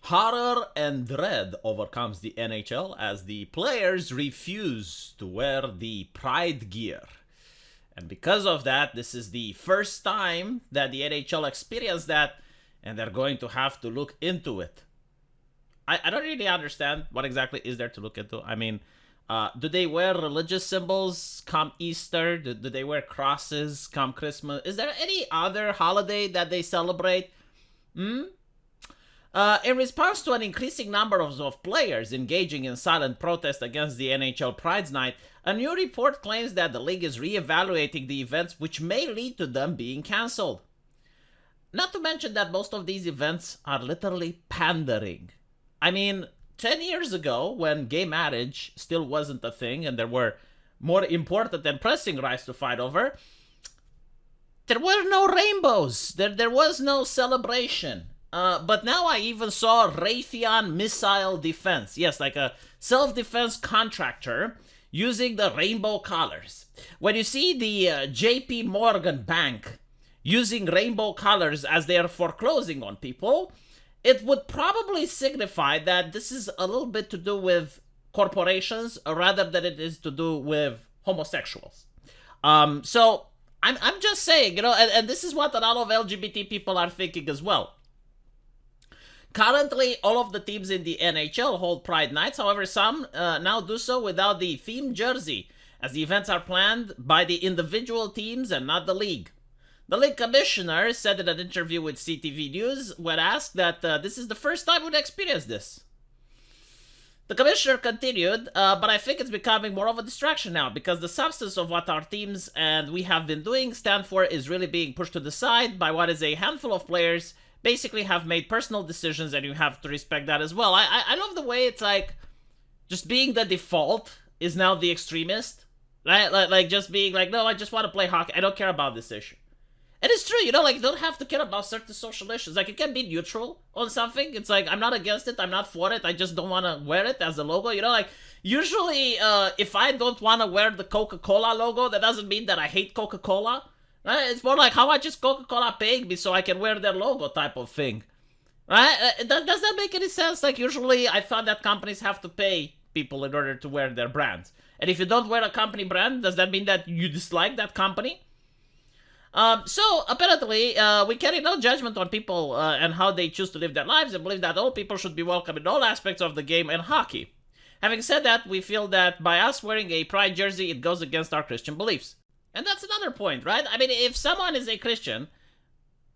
Horror and dread overcomes the NHL as the players refuse to wear the pride gear. And because of that, this is the first time that the NHL experienced that, and they're going to have to look into it. I don't really understand what exactly is there to look into. I mean, do they wear religious symbols come Easter? Do they wear crosses come Christmas? Is there any other holiday that they celebrate? In response to an increasing number of players engaging in silent protest against the NHL Pride's Night, a new report claims that the league is re-evaluating the events, which may lead to them being cancelled. Not to mention that most of these events are literally pandering. I mean, 10 years ago, when gay marriage still wasn't a thing and there were more important and pressing rights to fight over, there were no rainbows. There was no celebration. But now I even saw Raytheon Missile Defense. Yes, like a self-defense contractor using the rainbow colors. When you see the JP Morgan Bank using rainbow colors as they are foreclosing on people, it would probably signify that this is a little bit to do with corporations rather than it is to do with homosexuals. So I'm just saying, you know, and this is what a lot of LGBT people are thinking as well. Currently, all of the teams in the NHL hold Pride Nights. However, some now do so without the theme jersey, as the events are planned by the individual teams and not the league. The league commissioner said in an interview with CTV News when asked that this is the first time we'd experienced this. The commissioner continued, but I think it's becoming more of a distraction now because the substance of what our teams and we have been doing stand for is really being pushed to the side by what is a handful of players basically have made personal decisions, and you have to respect that as well. I love the way it's like just being the default is now the extremist, right? Like just being like, no, I just want to play hockey. I don't care about this issue. And it's true, you know, like, you don't have to care about certain social issues. Like, you can be neutral on something. It's like, I'm not against it, I'm not for it, I just don't want to wear it as a logo. You know, like, usually, if I don't want to wear the Coca-Cola logo, that doesn't mean that I hate Coca-Cola. Right? It's more like, how much is Coca-Cola paying me so I can wear their logo type of thing. Right? Does that make any sense? Like, usually, I thought that companies have to pay people in order to wear their brands. And if you don't wear a company brand, does that mean that you dislike that company? So, apparently, we carry no judgment on people and how they choose to live their lives, and believe that all people should be welcome in all aspects of the game and hockey. Having said that, we feel that by us wearing a pride jersey, it goes against our Christian beliefs. And that's another point, right? I mean, if someone is a Christian,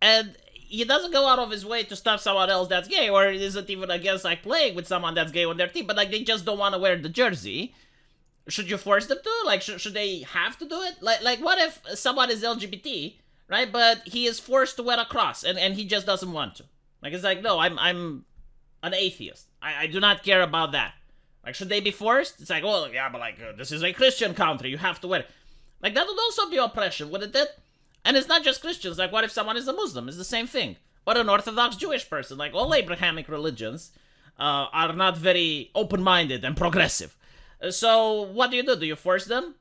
and he doesn't go out of his way to stop someone else that's gay, or isn't even against, like, playing with someone that's gay on their team, but, like, they just don't want to wear the jersey, should you force them to? Like, should they have to do it? Like, what if someone is LGBT, right? But he is forced to wear a cross, and he just doesn't want to. Like, it's like, no, I'm an atheist. I do not care about that. Like, should they be forced? It's like, well, yeah, but like, this is a Christian country, you have to wear it. Like, that would also be oppression, wouldn't it? And it's not just Christians. Like, what if someone is a Muslim? It's the same thing. Or an Orthodox Jewish person. Like, all Abrahamic religions are not very open-minded and progressive. So, what do? Do you force them?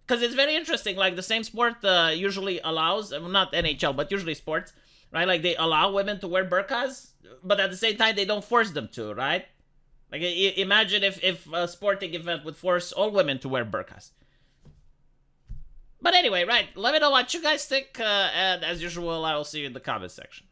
Because it's very interesting, like, the same sport usually allows, not NHL, but usually sports, right? Like, they allow women to wear burqas, but at the same time, they don't force them to, right? Like, imagine if a sporting event would force all women to wear burqas. But anyway, right, let me know what you guys think, and as usual, I will see you in the comment section.